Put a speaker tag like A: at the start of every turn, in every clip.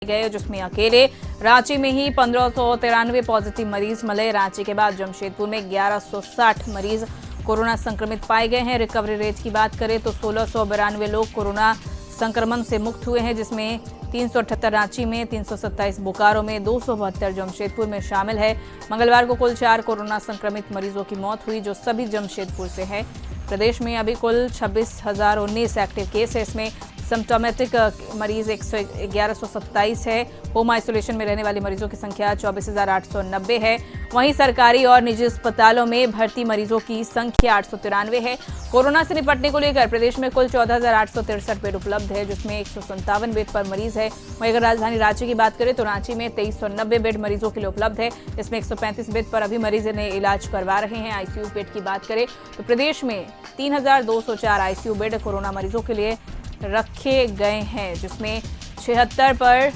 A: गए, जिसमें अकेले रांची में ही 1593 पॉजिटिव मरीज मिले। रांची के बाद जमशेदपुर में 1160 मरीज कोरोना संक्रमित पाए गए हैं। रिकवरी रेट की बात करें तो 1692 लोग कोरोना संक्रमण से मुक्त हुए हैं, जिसमें 378 रांची में, 327 बोकारो में, 272 जमशेदपुर में शामिल है। मंगलवार को कुल 4 कोरोना संक्रमित मरीजों की मौत हुई, जो सभी जमशेदपुर से है। प्रदेश में अभी कुल 26,019 एक्टिव केस है। इसमें सिम्टोमेटिक मरीज 1127 है। होम आइसोलेशन में रहने वाले मरीजों की संख्या 24,890 है। वहीं सरकारी और निजी अस्पतालों में भर्ती मरीजों की संख्या 893 है। कोरोना से निपटने को लेकर प्रदेश में कुल 14,863 बेड उपलब्ध है, जिसमें 157 बेड पर मरीज है। वहीं अगर राजधानी रांची की बात करें तो रांची में 2390 बेड मरीजों के लिए उपलब्ध है। इसमें 135 बेड पर अभी मरीज ने इलाज करवा रहे हैं। आईसीयू बेड की बात करें तो प्रदेश में 3,204 आईसीयू बेड कोरोना मरीजों के लिए रखे गए हैं, जिसमें 76 पर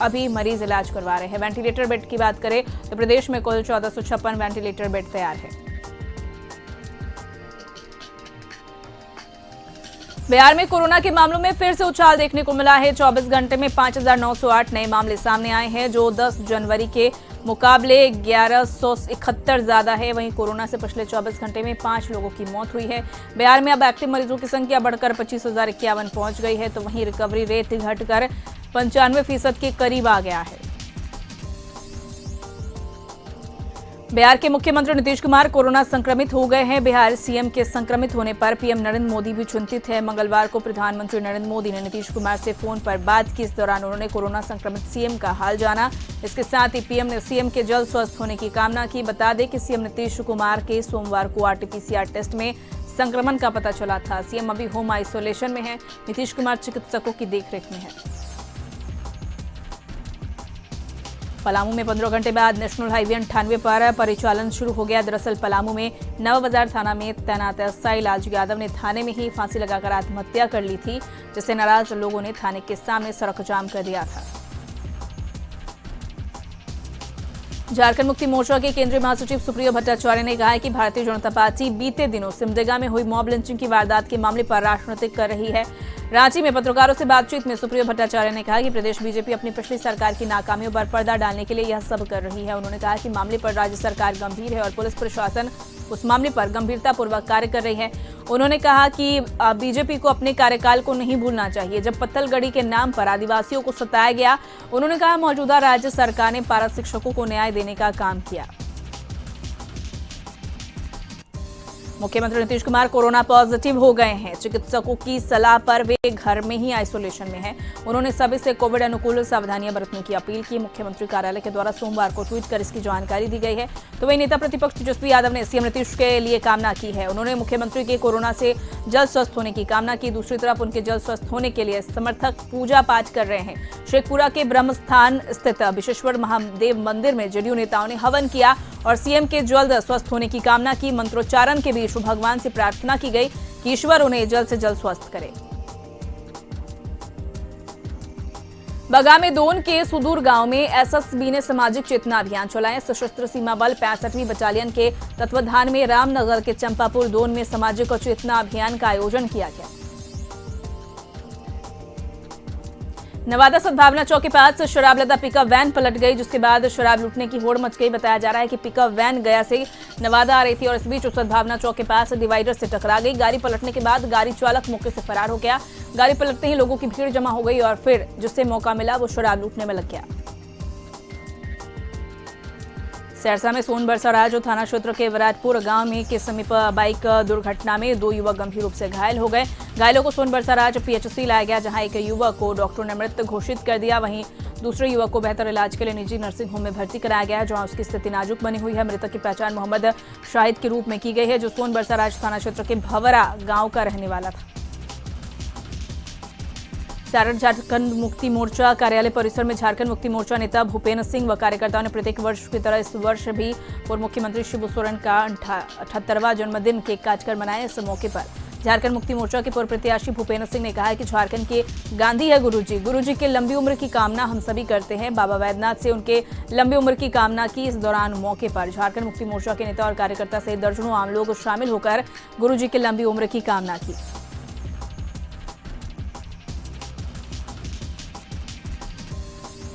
A: अभी मरीज इलाज करवा रहे हैं। वेंटिलेटर बेड की बात करें तो प्रदेश में कुल 1456 वेंटिलेटर बेड तैयार है। बिहार में कोरोना के मामलों में फिर से उछाल देखने को मिला है। 24 घंटे में 5,908 नए मामले सामने आए हैं, जो 10 जनवरी के मुकाबले 1171 ज्यादा है। वहीं कोरोना से पिछले 24 घंटे में 5 लोगों की मौत हुई है। बिहार में अब एक्टिव मरीजों की संख्या बढ़कर 25,051 पहुंच गई है, तो वहीं रिकवरी रेट घटकर 95% के करीब आ गया है। बिहार के मुख्यमंत्री नीतीश कुमार कोरोना संक्रमित हो गए हैं। बिहार सीएम के संक्रमित होने पर पीएम नरेंद्र मोदी भी चिंतित है। मंगलवार को प्रधानमंत्री नरेंद्र मोदी ने नीतीश कुमार से फोन पर बात की। इस दौरान उन्होंने कोरोना संक्रमित सीएम का हाल जाना। इसके साथ ही पीएम ने सीएम के जल्द स्वस्थ होने की कामना की। बता दें कि सीएम नीतीश कुमार के सोमवार को आरटीपीसीआर टेस्ट में संक्रमण का पता चला था। सीएम अभी होम आइसोलेशन में है। नीतीश कुमार चिकित्सकों की देखरेख में है। पलामू में 15 घंटे बाद नेशनल हाईवे 98 पर परिचालन शुरू हो गया। दरअसल पलामू में नवा बाजार थाना में तैनात एसआई लालजू यादव ने थाने में ही फांसी लगाकर आत्महत्या कर ली थी, जिससे नाराज लोगों ने थाने के सामने सड़क जाम कर दिया था। झारखंड मुक्ति मोर्चा के केंद्रीय महासचिव सुप्रियो भट्टाचार्य ने कहा है कि भारतीय जनता पार्टी बीते दिनों सिमडेगा में हुई मॉब लिंचिंग की वारदात के मामले पर राजनीतिक कर रही है। रांची में पत्रकारों से बातचीत में सुप्रियो भट्टाचार्य ने कहा कि प्रदेश बीजेपी अपनी पिछली सरकार की नाकामियों पर पर्दा डालने के लिए यह सब कर रही है। उन्होंने कहा कि मामले पर राज्य सरकार गंभीर है और पुलिस प्रशासन उस मामले पर गंभीरतापूर्वक कार्य कर रही है। उन्होंने कहा कि बीजेपी को अपने कार्यकाल को नहीं भूलना चाहिए, जब पत्थलगड़ी के नाम पर आदिवासियों को सताया गया। उन्होंने कहा मौजूदा राज्य सरकार ने पारा शिक्षकों को न्याय देने का काम किया। मुख्यमंत्री नीतीश कुमार कोरोना पॉजिटिव हो गए हैं। चिकित्सकों की सलाह पर वे घर में ही आइसोलेशन में हैं। उन्होंने सभी से कोविड अनुकूल सावधानियां बरतने की अपील की। मुख्यमंत्री कार्यालय के द्वारा सोमवार को ट्वीट कर इसकी जानकारी दी गई है। तो वही नेता प्रतिपक्ष तेजस्वी यादव ने सीएम नीतीश के लिए कामना की है। उन्होंने मुख्यमंत्री के कोरोना से जल्द स्वस्थ होने की कामना की। दूसरी तरफ उनके जल्द स्वस्थ होने के लिए समर्थक पूजा पाठ कर रहे हैं। शेखपुरा के ब्रह्मस्थान स्थित विश्वेश्वर महादेव मंदिर में जेडीयू नेताओं ने हवन किया और सीएम के जल्द स्वस्थ होने की कामना की। मंत्रोच्चारण के बीच भगवान से प्रार्थना की गई कि ईश्वर उन्हें जल्द से जल्द स्वस्थ करे। बगा में दोन के सुदूर गांव में एसएसबी ने सामाजिक चेतना अभियान चलाया। सशस्त्र सीमा बल 65वीं बटालियन के तत्वाधान में रामनगर के चंपापुर दोन में सामाजिक चेतना अभियान का आयोजन किया गया। नवादा सद्भावना चौक के पास शराब लदा पिकअप वैन पलट गई, जिसके बाद शराब लूटने की होड़ मच गई। बताया जा रहा है कि पिकअप वैन गया से नवादा आ रही थी और इस बीच सद्भावना चौक के पास डिवाइडर से टकरा गई। गाड़ी पलटने के बाद गाड़ी चालक मौके से फरार हो गया। गाड़ी पलटते ही लोगों की भीड़ जमा हो गई और फिर जिससे मौका मिला वो शराब लूटने में लग गया। सहरसा में सोनबरसा राजो थाना क्षेत्र के विराटपुर गांव में के समीप बाइक दुर्घटना में 2 युवक गंभीर रूप से घायल हो गए। घायलों को सोनबरसा राज पीएचसी लाया गया, जहां एक युवक को डॉक्टर ने मृत घोषित कर दिया। वहीं दूसरे युवक को बेहतर इलाज के लिए निजी नर्सिंग होम में भर्ती कराया गया है, जहां उसकी स्थिति नाजुक बनी हुई है। मृतक की पहचान मोहम्मद शाहिद के रूप में की गई है, जो सोनबरसा राज थाना क्षेत्र के भवरा गाँव का रहने वाला था। सारण झारखंड मुक्ति मोर्चा कार्यालय परिसर में झारखंड मुक्ति मोर्चा नेता भूपेन्द्र सिंह व कार्यकर्ताओं ने प्रत्येक वर्ष की तरह इस वर्ष भी पूर्व मुख्यमंत्री शिबू सोरेन का 78वां जन्मदिन केक काटकर मनाया। इस मौके पर झारखंड मुक्ति मोर्चा के पूर्व प्रत्याशी भूपेन्द्र सिंह ने कहा है कि झारखंड के गांधी है गुरुजी। गुरुजी के लंबी उम्र की कामना हम सभी करते हैं। बाबा वैद्यनाथ से उनके लंबी उम्र की कामना की। इस दौरान मौके पर झारखंड मुक्ति मोर्चा के नेता और कार्यकर्ता सहित दर्जनों आम लोग शामिल होकर गुरुजी की लंबी उम्र की कामना की।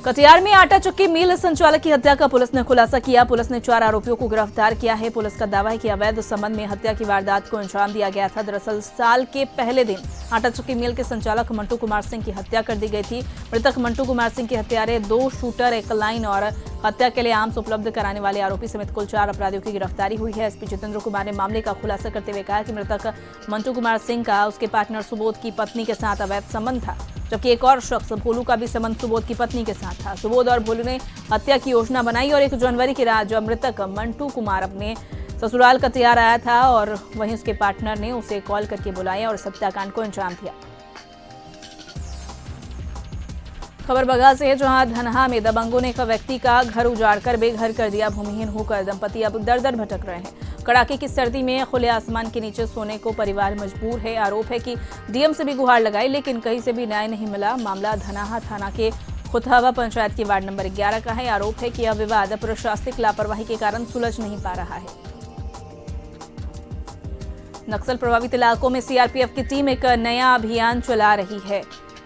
A: कटिहार में आटा चक्की मिल संचालक की हत्या का पुलिस ने खुलासा किया। पुलिस ने 4 आरोपियों को गिरफ्तार किया है। पुलिस का दावा है कि अवैध संबंध में हत्या की वारदात को अंजाम दिया गया था। दरअसल साल के पहले दिन आटा चक्की मिल के संचालक मंटू कुमार सिंह की हत्या कर दी गई थी। मृतक मंटू कुमार सिंह के हत्यारे 2 शूटर, 1 लाइन और हत्या के लिए आर्म्स उपलब्ध कराने वाले आरोपी समेत कुल 4 अपराधियों की गिरफ्तारी हुई है। एसपी जितेंद्र कुमार ने मामले का खुलासा करते हुए कहा कि मृतक मंटू कुमार सिंह का उसके पार्टनर सुबोध की पत्नी के साथ अवैध संबंध था, जबकि एक और शख्स भोलू का भी संबंध सुबोध की पत्नी के साथ था। सुबोध और भोलू ने हत्या की योजना बनाई और 1 जनवरी की रात जब मृतक मंटू कुमार अपने ससुराल कटिहार आया था और वहीं उसके पार्टनर ने उसे कॉल करके बुलाया और हत्याकांड को अंजाम दिया। खबर बगहा से है, जहां धनहा में दबंगों ने एक व्यक्ति का घर उजाड़कर बेघर कर दिया। भूमिहीन होकर दंपति अब दर-दर भटक रहे हैं। कड़ाके की सर्दी में खुले आसमान के नीचे सोने को परिवार मजबूर है। आरोप है कि डीएम से भी गुहार लगाई, लेकिन कहीं से भी न्याय नहीं मिला। मामला धनाहा थाना के खुथावा पंचायत के वार्ड नंबर 11 का है। आरोप है कि यह विवाद प्रशासनिक लापरवाही के कारण सुलझ नहीं पा रहा है। नक्सल प्रभावित इलाकों में सीआरपीएफ की टीम एक नया अभियान चला रही है,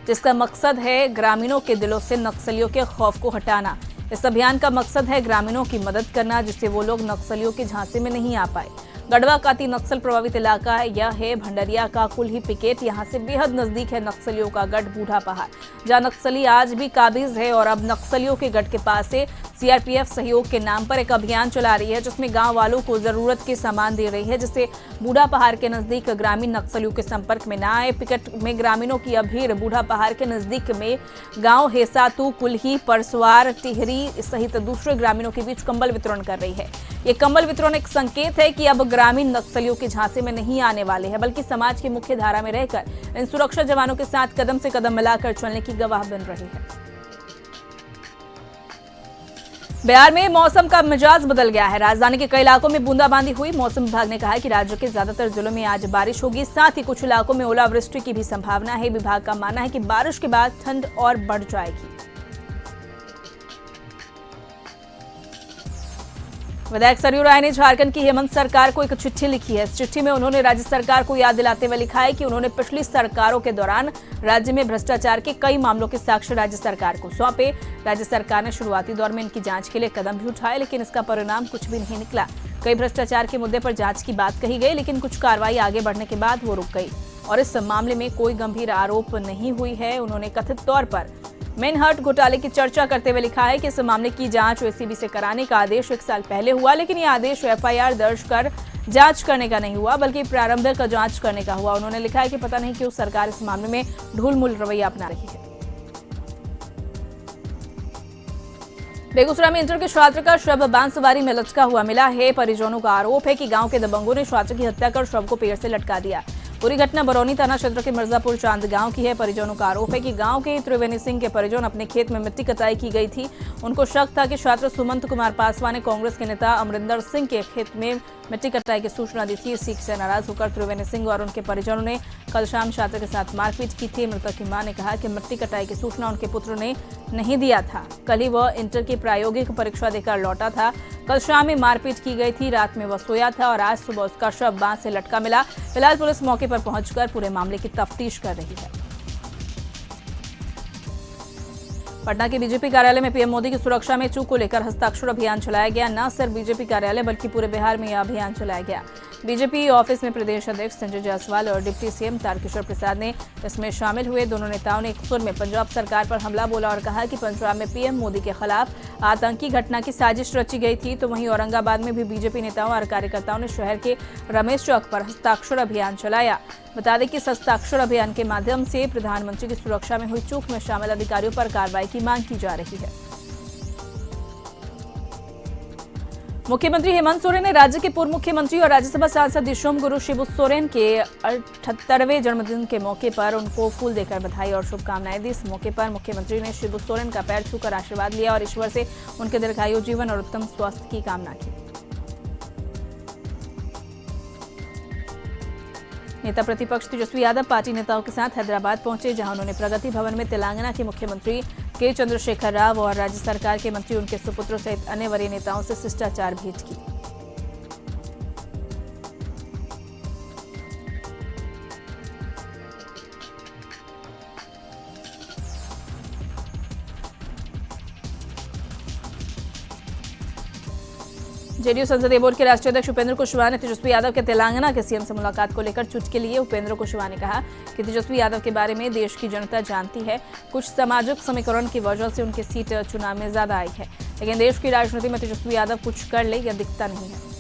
A: जिसका मकसद है ग्रामीणों के दिलों से नक्सलियों के खौफ को हटाना। इस अभियान का मकसद है ग्रामीणों की मदद करना, जिससे वो लोग नक्सलियों के झांसे में नहीं आ पाए। गढ़वा काती नक्सल प्रभावित इलाका है। यह है भंडरिया का कुल्ही पिकेट। यहाँ से बेहद नजदीक है नक्सलियों का गढ़ बूढ़ा पहाड़, जहाँ नक्सली आज भी काबिज है। और अब नक्सलियों के गढ़ के पास से सीआरपीएफ सहयोग के नाम पर एक अभियान चला रही है, जिसमें गांव वालों को जरूरत के सामान दे रही है, जिससे बूढ़ा पहाड़ के नजदीक ग्रामीण नक्सलियों के संपर्क में न आए। पिकेट में ग्रामीणों की अभीर बूढ़ा पहाड़ के नजदीक में गांव हेसातू, कुल्ही, परसवार, टिहरी सहित दूसरे ग्रामीणों के बीच कंबल वितरण कर रही है। ये कंबल वितरण एक संकेत है कि अब ग्रामीण नक्सलियों के झांसे में नहीं आने वाले हैं, बल्कि समाज की मुख्य धारा में रहकर इन सुरक्षा जवानों के साथ कदम से कदम मिलाकर चलने की गवाह बन रही है। बिहार में मौसम का मिजाज बदल गया है। राजधानी के कई इलाकों में बूंदाबांदी हुई। मौसम विभाग ने कहा है कि राज्य के ज्यादातर जिलों में आज बारिश होगी, साथ ही कुछ इलाकों में ओलावृष्टि की भी संभावना है। विभाग का मानना है कि बारिश के बाद ठंड और बढ़ जाएगी। विधायक सरयू राय ने झारखंड की हेमंत सरकार को एक चिट्ठी लिखी है। इस चिट्ठी में उन्होंने राज्य सरकार को याद दिलाते हुए लिखा है कि उन्होंने पिछली सरकारों के दौरान राज्य में भ्रष्टाचार के कई मामलों के साक्ष्य राज्य सरकार को सौंपे। राज्य सरकार ने शुरुआती दौर में इनकी जांच के लिए कदम भी उठाए, लेकिन इसका परिणाम कुछ भी नहीं निकला। कई भ्रष्टाचार के मुद्दे पर जांच की बात कही गई, लेकिन कुछ कार्रवाई आगे बढ़ने के बाद वो रुक गई और इस मामले में कोई गंभीर आरोप नहीं हुई है। उन्होंने कथित तौर पर मैनहर्ट घोटाले की चर्चा करते हुए लिखा है कि इस मामले की जांच एसीबी से कराने का आदेश 1 साल पहले हुआ, लेकिन यह आदेश एफआईआर दर्ज कर जांच करने का नहीं हुआ, बल्कि प्रारंभिक जांच करने का हुआ। उन्होंने लिखा है कि पता नहीं क्यों सरकार इस मामले में ढूलमुल रवैया अपना रही है। बेगूसराय में इंटर के छात्र का शव बांसवारी में लटका हुआ मिला है। परिजनों का आरोप है कि गांव के दबंगों ने छात्र की हत्या कर शव को पेड़ से लटका दिया। पूरी घटना बरौनी थाना क्षेत्र के मिर्जापुर चांद गांव की है। परिजनों का आरोप है कि गांव के त्रिवेणी सिंह के परिजन अपने खेत में मिट्टी कटाई की गई थी। उनको शक था कि छात्र सुमंत कुमार पासवान ने कांग्रेस के नेता अमरिंदर सिंह के खेत में मिट्टी कटाई की सूचना दी थी। इसी से नाराज होकर त्रिवेणी सिंह और उनके परिजनों ने कल शाम छात्र के साथ मारपीट की थी। मृतक की मां ने कहा कि मिट्टी कटाई की सूचना उनके पुत्र ने नहीं दिया था। कल ही वह इंटर की प्रायोगिक परीक्षा देकर लौटा था। कल शाम में मारपीट की गई थी। रात में वह सोया था और आज सुबह उसका शव बांस से लटका मिला। फिलहाल पुलिस मौके पर पहुंचकर पूरे मामले की तफ्तीश कर रही है। पटना के बीजेपी कार्यालय में पीएम मोदी की सुरक्षा में चूक को लेकर हस्ताक्षर अभियान चलाया गया। न सिर्फ बीजेपी कार्यालय बल्कि पूरे बिहार में यह अभियान चलाया गया। बीजेपी ऑफिस में प्रदेश अध्यक्ष संजय जायसवाल और डिप्टी सीएम तारकिशोर प्रसाद ने इसमें शामिल हुए। दोनों नेताओं ने एक सुर में पंजाब सरकार पर हमला बोला और कहा कि पंजाब में पीएम मोदी के खिलाफ आतंकी घटना की साजिश रची गई थी। तो वहीं औरंगाबाद में भी बीजेपी नेताओं और कार्यकर्ताओं ने शहर के रमेश चौक पर हस्ताक्षर अभियान चलाया। बता दें कि इस हस्ताक्षर अभियान के माध्यम से प्रधानमंत्री की सुरक्षा में हुई चूक में शामिल अधिकारियों पर कार्रवाई की मांग की जा रही है। मुख्यमंत्री हेमंत सोरेन ने राज्य के पूर्व मुख्यमंत्री और राज्यसभा सांसद दिशोम गुरु शिबू सोरेन के 78वें जन्मदिन के मौके पर उनको फूल देकर बधाई और शुभकामनाएं दी। इस मौके पर मुख्यमंत्री ने शिबू सोरेन का पैर छूकर आशीर्वाद लिया और ईश्वर से उनके दीर्घायु जीवन और उत्तम स्वास्थ्य की कामना की। नेता प्रतिपक्ष तेजस्वी यादव पार्टी नेताओं के साथ हैदराबाद पहुंचे, जहां उन्होंने प्रगति भवन में तेलंगाना के मुख्यमंत्री के चंद्रशेखर राव और राज्य सरकार के मंत्री उनके सुपुत्र सहित अन्य वरीय नेताओं से शिष्टाचार भेंट की। जेडीयू संसदीय बोर्ड के राष्ट्रीय अध्यक्ष उपेंद्र कुशवाहा ने तेजस्वी यादव के तेलंगाना के सीएम से मुलाकात को लेकर चुटकी लिए। उपेंद्र कुशवाहा ने कहा कि तेजस्वी यादव के बारे में देश की जनता जानती है। कुछ सामाजिक समीकरण की वजह से उनकी सीट चुनाव में ज्यादा आई है, लेकिन देश की राजनीति में तेजस्वी यादव कुछ कर ले यह दिखता नहीं है।